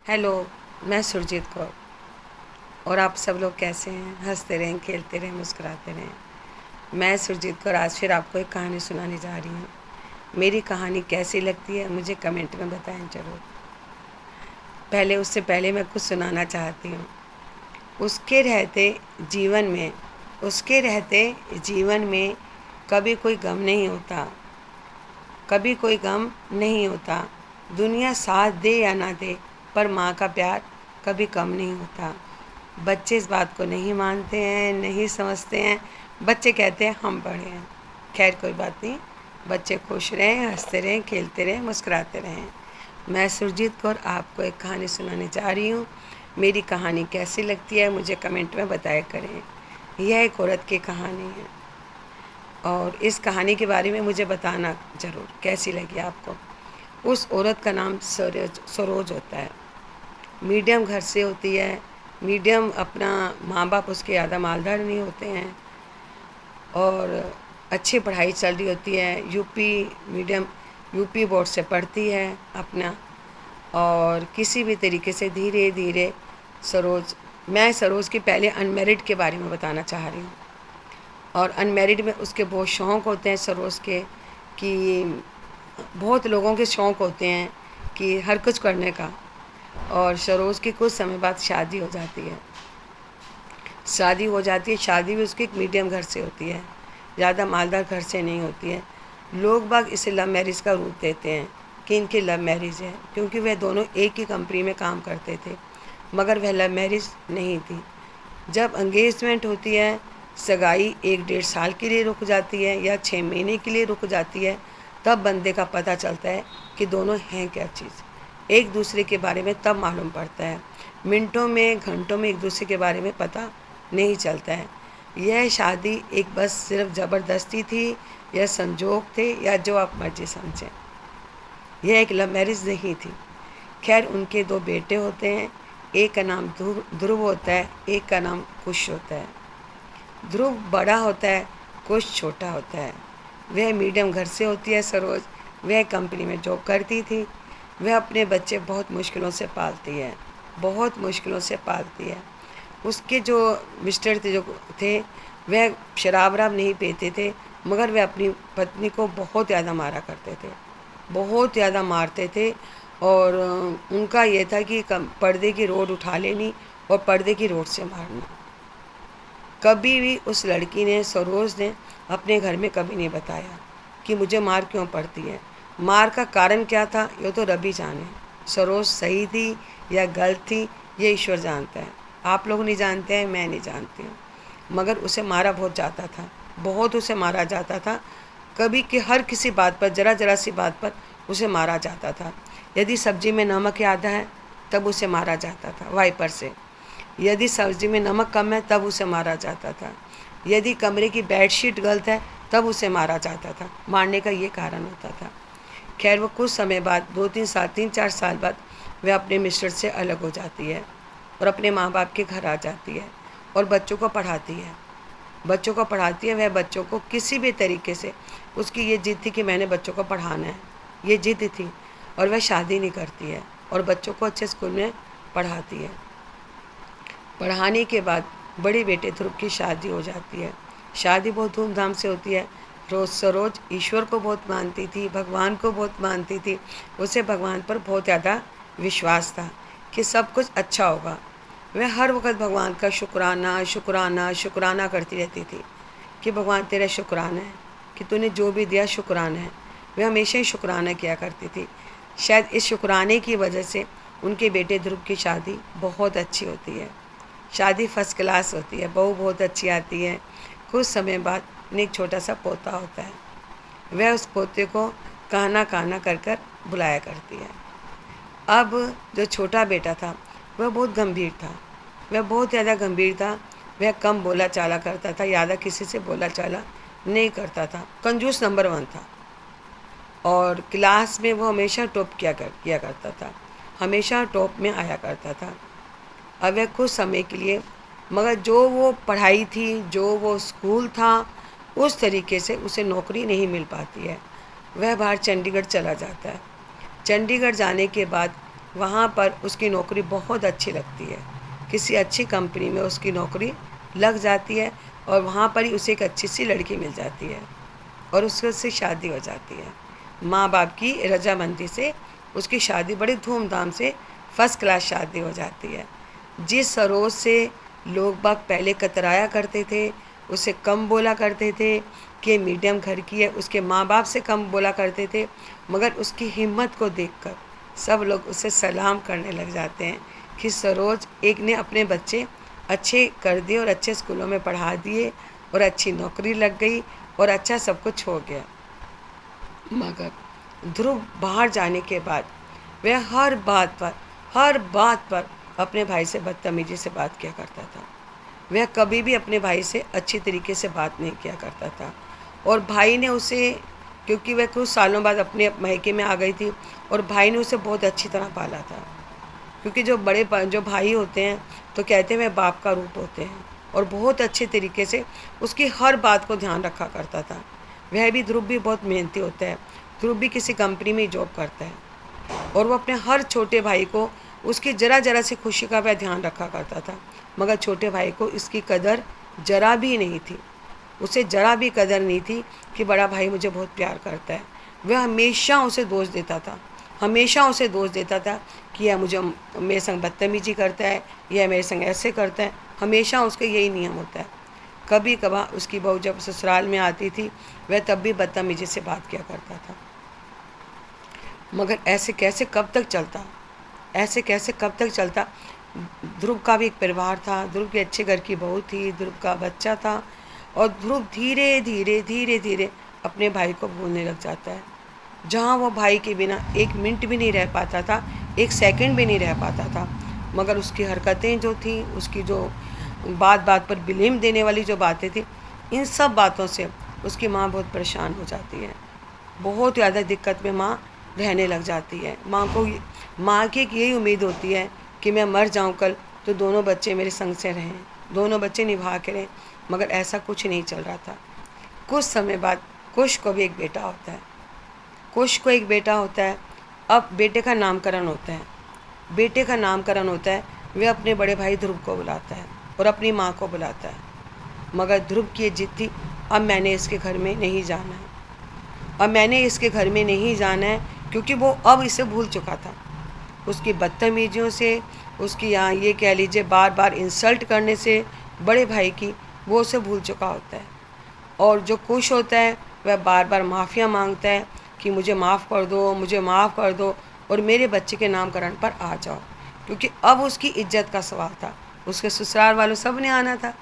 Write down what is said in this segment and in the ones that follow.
Hello, मैं सुरजीत कौर। और आप सब लोग कैसे हैं? हंसते रहें, खेलते रहें, मुस्कुराते रहें। मैं सुरजीत कौर आज फिर आपको एक कहानी सुनाने जा रही हूँ। मेरी कहानी कैसी लगती है मुझे कमेंट में बताएं ज़रूर। उससे पहले मैं कुछ सुनाना चाहती हूँ। उसके रहते जीवन में उसके रहते जीवन में कभी कोई गम नहीं होता, कभी कोई गम नहीं होता। दुनिया साथ दे या ना दे, पर माँ का प्यार कभी कम नहीं होता। बच्चे इस बात को नहीं मानते हैं, नहीं समझते हैं। बच्चे कहते हैं हम बड़े हैं। खैर कोई बात नहीं, बच्चे खुश रहें, हंसते रहें, खेलते रहें, मुस्कुराते रहें। मैं सुरजीत कौर आपको एक कहानी सुनाने जा रही हूँ। मेरी कहानी कैसी लगती है मुझे कमेंट में बताया करें। यह एक औरत की कहानी है और इस कहानी के बारे में मुझे बताना ज़रूर कैसी लगी आपको। उस औरत का नाम सरोज होता है। मीडियम घर से होती है। मीडियम अपना माँ बाप उसके ज़्यादा मालदार नहीं होते हैं और अच्छी पढ़ाई चल रही होती है। यूपी बोर्ड से पढ़ती है अपना। और किसी भी तरीके से धीरे धीरे मैं सरोज की पहले अनमेरिड के बारे में बताना चाह रही हूँ। और अनमेरिड में उसके बहुत शौक़ होते हैं सरोज के, कि बहुत लोगों के शौक़ होते हैं कि हर कुछ करने का। और सरोज की कुछ समय बाद शादी हो जाती है। शादी भी उसकी एक मीडियम घर से होती है, ज़्यादा मालदार घर से नहीं होती है। लोग बाग इसे लव मैरिज का रूप देते हैं कि इनकी लव मैरिज है, क्योंकि वह दोनों एक ही कंपनी में काम करते थे। मगर वह लव मैरिज नहीं थी। जब एंगेजमेंट होती है, सगाई 1-1.5 साल के लिए रुक जाती है या 6 महीने के लिए रुक जाती है, तब बंदे का पता चलता है कि दोनों हैं क्या चीज़। एक दूसरे के बारे में तब मालूम पड़ता है। मिनटों में, घंटों में एक दूसरे के बारे में पता नहीं चलता है। यह शादी एक बस सिर्फ ज़बरदस्ती थी या संजोग थे या जो आप मर्जी समझें। यह एक लव मैरिज नहीं थी। खैर, उनके 2 बेटे होते हैं। एक का नाम ध्रुव होता है, एक का नाम कुश होता है। ध्रुव बड़ा होता है, कुश छोटा होता है। वह मीडियम घर से होती है सरोज। वह कंपनी में जॉब करती थी। वह अपने बच्चे बहुत मुश्किलों से पालती है, बहुत मुश्किलों से पालती है। उसके जो मिस्टर थे वह शराब वराब नहीं पीते थे, मगर वह अपनी पत्नी को बहुत ज़्यादा मारा करते थे, बहुत ज़्यादा मारते थे। और उनका ये था कि पर्दे की रोड उठा लेनी और पर्दे की रोड से मारना। कभी भी उस लड़की ने, सरोज ने, अपने घर में कभी नहीं बताया कि मुझे मार क्यों पड़ती है। मार का कारण क्या था ये तो रब ही जाने। सरोज सही थी या गलत थी ये ईश्वर जानता है। आप लोग नहीं जानते हैं, मैं नहीं जानती हूँ। मगर उसे मारा बहुत जाता था, बहुत उसे मारा जाता था। कभी कि हर किसी बात पर, ज़रा ज़रा सी बात पर उसे मारा जाता था। यदि सब्जी में नमक ज़्यादा है तब उसे मारा जाता था वाइपर से। यदि सब्जी में नमक कम है तब उसे मारा जाता था। यदि कमरे की बेडशीट गलत है तब उसे मारा जाता था। मारने का ये कारण होता था। खैर, वो कुछ समय बाद, 2-3 साल, 3-4 साल बाद वह अपने मिस्टर से अलग हो जाती है और अपने माँ बाप के घर आ जाती है और बच्चों को पढ़ाती है। वह बच्चों को किसी भी तरीके से, उसकी ये जिद थी कि मैंने बच्चों को पढ़ाना है, ये जिद थी। और वह शादी नहीं करती है और बच्चों को अच्छे स्कूल में पढ़ाती है। पढ़ाने के बाद बड़े बेटे ध्रुव की शादी हो जाती है। शादी बहुत धूमधाम से होती है। सरोज ईश्वर को बहुत मानती थी, भगवान को बहुत मानती थी। उसे भगवान पर बहुत ज़्यादा विश्वास था कि सब कुछ अच्छा होगा। वह हर वक्त भगवान का शुक्राना शुक्राना शुक्राना करती रहती थी कि भगवान तेरा शुक्राना है कि तूने जो भी दिया शुक्राना है। वह हमेशा ही शुक्राना किया करती थी। शायद इस शुक्राने की वजह से उनके बेटे ध्रुव की शादी बहुत अच्छी होती है। शादी फर्स्ट क्लास होती है, बहू बहुत अच्छी आती है। कुछ समय बाद उन्हें एक छोटा सा पोता होता है। वह उस पोते को काना काना कर कर बुलाया करती है। अब जो छोटा बेटा था वह बहुत गंभीर था, वह बहुत ज़्यादा गंभीर था। वह कम बोला चाला करता था, ज़्यादा किसी से बोला चाला नहीं करता था। कंजूस नंबर 1 था और क्लास में वो हमेशा टॉप किया करता था, हमेशा टॉप में आया करता था। अब वह कुछ समय के लिए, मगर जो वो पढ़ाई थी, जो वो स्कूल था, उस तरीके से उसे नौकरी नहीं मिल पाती है। वह बाहर चंडीगढ़ चला जाता है। चंडीगढ़ जाने के बाद वहाँ पर उसकी नौकरी बहुत अच्छी लगती है, किसी अच्छी कंपनी में उसकी नौकरी लग जाती है और वहाँ पर ही उसे एक अच्छी सी लड़की मिल जाती है और उससे शादी हो जाती है। माँ बाप की रजामंदी से उसकी शादी बड़ी धूमधाम से फर्स्ट क्लास शादी हो जाती है। जिस सरोज से लोग बाग पहले कतराया करते थे, उसे कम बोला करते थे कि मीडियम घर की है, उसके माँ बाप से कम बोला करते थे, मगर उसकी हिम्मत को देखकर सब लोग उसे सलाम करने लग जाते हैं कि सरोज एक ने अपने बच्चे अच्छे कर दिए और अच्छे स्कूलों में पढ़ा दिए और अच्छी नौकरी लग गई और अच्छा सब कुछ हो गया। मगर ध्रुव बाहर जाने के बाद वह हर बात पर अपने भाई से बदतमीजी से बात किया करता था। वह कभी भी अपने भाई से अच्छी तरीके से बात नहीं किया करता था और भाई ने उसे, क्योंकि वह कुछ सालों बाद अपने मायके में आ गई थी और भाई ने उसे बहुत अच्छी तरह पाला था, क्योंकि जो भाई होते हैं तो कहते हैं वह बाप का रूप होते हैं, और बहुत अच्छे तरीके से उसकी हर बात को ध्यान रखा करता था। ध्रुव भी बहुत मेहनती होता है। ध्रुव भी किसी कंपनी में जॉब करता है और वो अपने हर छोटे भाई को उसकी ज़रा सी खुशी का वह ध्यान रखा करता था, मगर छोटे भाई को इसकी कदर जरा भी नहीं थी। उसे जरा भी कदर नहीं थी कि बड़ा भाई मुझे बहुत प्यार करता है। वह हमेशा उसे दोष देता था कि यह मेरे संग बदतमीजी करता है, यह मेरे संग ऐसे करता है। हमेशा उसका यही नियम होता है। कभी कभार उसकी बहू जब ससुराल में आती थी वह तब भी बदतमीजी से बात किया करता था। मगर ऐसे कैसे कब तक चलता। ध्रुव का भी एक परिवार था, ध्रुव की अच्छे घर की बहू थी, ध्रुव का बच्चा था, और ध्रुव धीरे धीरे अपने भाई को भूलने लग जाता है। जहाँ वो भाई के बिना एक मिनट भी नहीं रह पाता था, एक सेकंड भी नहीं रह पाता था, मगर उसकी हरकतें जो थी, उसकी जो बात पर ब्लेम देने वाली जो बातें थी, इन सब बातों से उसकी माँ बहुत परेशान हो जाती है। बहुत ज़्यादा दिक्कत में माँ रहने लग जाती है। माँ की यही उम्मीद होती है कि मैं मर जाऊँ कल तो दोनों बच्चे मेरे संग से रहें, दोनों बच्चे निभा के रहें, मगर ऐसा कुछ नहीं चल रहा था। कुछ समय बाद कुश को भी एक बेटा होता है। अब बेटे का नामकरण होता है। वह अपने बड़े भाई ध्रुव को बुलाता है और अपनी माँ को बुलाता है, मगर ध्रुव की जिद थी, अब मैंने इसके घर में नहीं जाना है, क्योंकि वो अब इसे भूल चुका था। उसकी बदतमीजियों से, उसकी यहाँ ये कह लीजिए बार इंसल्ट करने से बड़े भाई की, वो उसे भूल चुका होता है। और जो कुश होता है वह बार माफ़िया मांगता है कि मुझे माफ़ कर दो और मेरे बच्चे के नामकरण पर आ जाओ, क्योंकि अब उसकी इज्जत का सवाल था। उसके ससुराल वालों सब ने आना था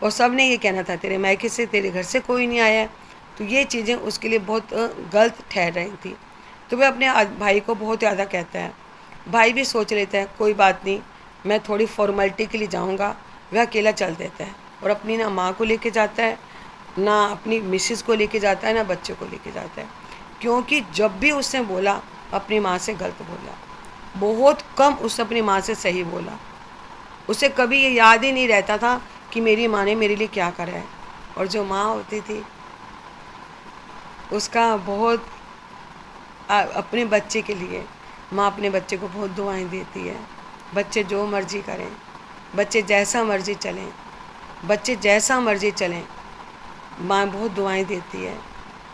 और सब ने ये कहना था तेरे मायके से, तेरे घर से कोई नहीं आया। तो ये चीज़ें उसके लिए बहुत गलत ठहर रही थी। तो वह अपने भाई को बहुत ज़्यादा कहता है। भाई भी सोच लेता है कोई बात नहीं, मैं थोड़ी फॉर्मेलिटी के लिए जाऊंगा। वह अकेला चल देता है और अपनी ना माँ को लेके जाता है, ना अपनी मिसेस को लेके जाता है, ना बच्चे को लेके जाता है, क्योंकि जब भी उसने बोला अपनी माँ से गलत बोला, बहुत कम उसने अपनी माँ से सही बोला। उसे कभी ये याद ही नहीं रहता था कि मेरी माँ ने मेरे लिए क्या करा है। और जो माँ होती थी उसका बहुत अपने बच्चे के लिए माँ अपने बच्चे को बहुत दुआएं देती है। बच्चे जो मर्जी करें, बच्चे जैसा मर्जी चलें, माँ बहुत दुआएं देती है।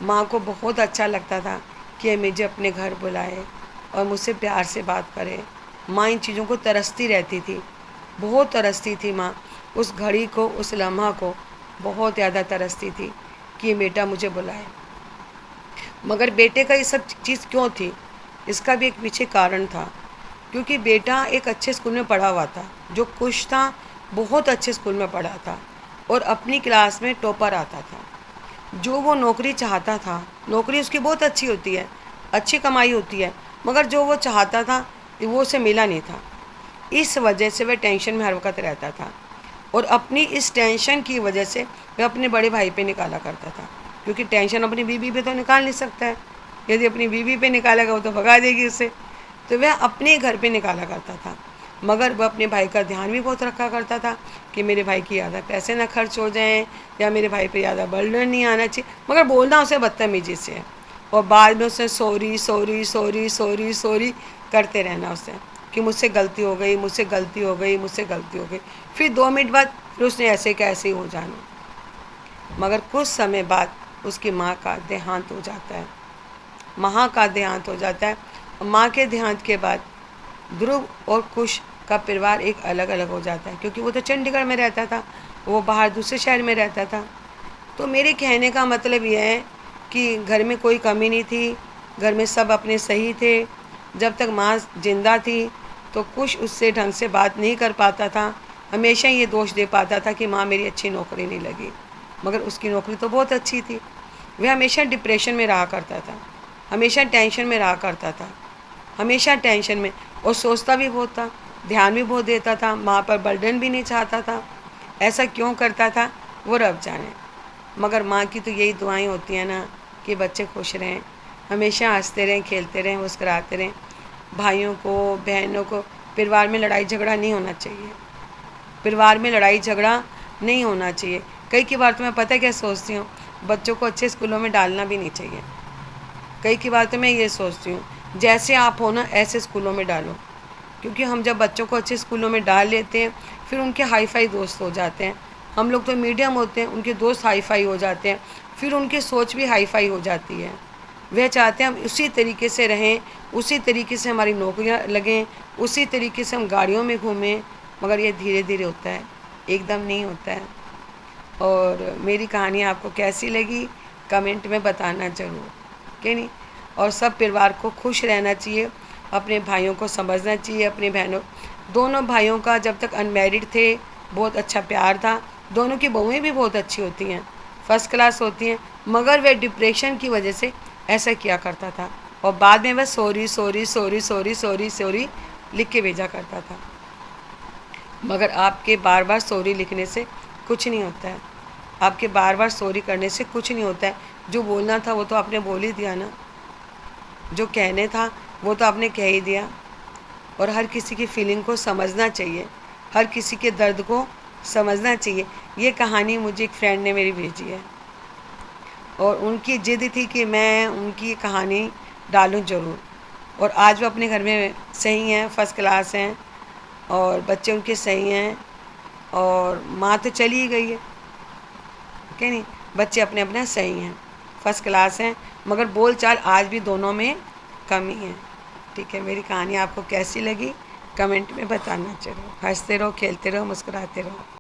माँ को बहुत अच्छा लगता था कि मुझे अपने घर बुलाए और मुझसे प्यार से बात करे। माँ इन चीज़ों को तरसती रहती थी, बहुत तरसती थी माँ। उस घड़ी को, उस लम्हा को बहुत ज़्यादा तरसती थी कि ये बेटा मुझे बुलाए। मगर बेटे का ये सब चीज़ क्यों थी, इसका भी एक पीछे कारण था, क्योंकि बेटा एक अच्छे स्कूल में पढ़ा हुआ था। जो कुश था बहुत अच्छे स्कूल में पढ़ा था और अपनी क्लास में टॉपर आता था। जो वो नौकरी चाहता था, नौकरी उसकी बहुत अच्छी होती है, अच्छी कमाई होती है, मगर जो वो चाहता था वो उसे मिला नहीं था। इस वजह से वह टेंशन में हर वक्त रहता था और अपनी इस टेंशन की वजह से वह अपने बड़े भाई पे निकाला करता था, क्योंकि टेंशन अपनी बीवी पे तो निकाल नहीं सकता है। यदि अपनी बीवी पे निकालेगा वो तो भगा देगी उसे, तो वह अपने घर पे निकाला करता था। मगर वह अपने भाई का ध्यान भी बहुत रखा करता था कि मेरे भाई की ज़्यादा पैसे ना खर्च हो जाएं या मेरे भाई पे ज़्यादा बर्डन नहीं आना चाहिए, मगर बोलना उसे बदतमीजी से है और बाद में उसे सॉरी करते रहना उसे। कि मुझसे गलती हो गई, मुझसे गलती हो गई, मुझसे गलती हो गई। फिर 2 मिनट बाद फिर उसने ऐसे का ऐसे ही हो जाना। मगर कुछ समय बाद उसकी माँ का देहांत हो जाता है, माँ का देहांत हो जाता है। और माँ के देहांत के बाद ध्रुव और कुश का परिवार एक अलग अलग हो जाता है, क्योंकि वो तो चंडीगढ़ में रहता था, वो बाहर दूसरे शहर में रहता था। तो मेरे कहने का मतलब यह है कि घर में कोई कमी नहीं थी, घर में सब अपने सही थे। जब तक माँ जिंदा थी तो कुश उससे ढंग से बात नहीं कर पाता था, हमेशा ये दोष दे पाता था कि माँ मेरी अच्छी नौकरी नहीं लगी। मगर उसकी नौकरी तो बहुत अच्छी थी। वह हमेशा डिप्रेशन में रहा करता था, हमेशा टेंशन में रहा करता था, हमेशा टेंशन में, और सोचता भी बहुत था, ध्यान भी बहुत देता था, माँ पर बर्डन भी नहीं चाहता था। ऐसा क्यों करता था वो रब जाने। मगर माँ की तो यही दुआएं होती हैं ना कि बच्चे खुश रहें, हमेशा हंसते रहें, खेलते रहें, मुस्कुराते रहें। भाइयों को, बहनों को, परिवार में लड़ाई झगड़ा नहीं होना चाहिए, परिवार में लड़ाई झगड़ा नहीं होना चाहिए। कई की बार तो मैं पता है क्या सोचती हूँ, बच्चों को अच्छे स्कूलों में डालना भी नहीं चाहिए। कई की बार तो मैं ये सोचती हूँ, जैसे आप हो ना ऐसे स्कूलों में डालो। क्योंकि हम जब बच्चों को अच्छे स्कूलों में डाल लेते हैं फिर उनके हाई फाई दोस्त हो जाते हैं। हम लोग तो मीडियम होते हैं, उनके दोस्त हाई फाई हो जाते हैं, फिर उनकी सोच भी हाई फाई हो जाती है। वह चाहते हैं हम उसी तरीके से रहें, उसी तरीके से हमारी नौकरियां लगें, उसी तरीके से हम गाड़ियों में घूमें। मगर ये धीरे धीरे होता है, एकदम नहीं होता है। और मेरी कहानी आपको कैसी लगी कमेंट में बताना ज़रूर, कि नहीं। और सब परिवार को खुश रहना चाहिए, अपने भाइयों को समझना चाहिए, अपने बहनों, दोनों भाइयों का जब तक अनमैरिड थे बहुत अच्छा प्यार था। दोनों की बहुएं भी बहुत अच्छी होती हैं, फर्स्ट क्लास होती हैं। मगर वह डिप्रेशन की वजह से ऐसा किया करता था, और बाद में वह sorry sorry sorry sorry sorry sorry लिख के भेजा करता था। मगर आपके बार बार सॉरी लिखने से कुछ नहीं होता है, आपके बार बार सॉरी करने से कुछ नहीं होता है। जो बोलना था वो तो आपने बोल ही दिया ना, जो कहने था वो तो आपने कह ही दिया। और हर किसी की फीलिंग को समझना चाहिए, हर किसी के दर्द को समझना चाहिए। ये कहानी मुझे एक फ्रेंड ने मेरी भेजी है, और उनकी ज़िद थी कि मैं उनकी कहानी डालूं ज़रूर। और आज वो अपने घर में सही हैं, फर्स्ट क्लास हैं, और बच्चे उनके सही हैं, और माँ तो चली ही गई है, क्या नहीं, बच्चे अपने अपने सही हैं, फर्स्ट क्लास हैं। मगर बोल चाल आज भी दोनों में कमी है। ठीक है, मेरी कहानी आपको कैसी लगी कमेंट में बताना ज़रूर। हंसते रहो, खेलते रहो, मुस्कुराते रहो।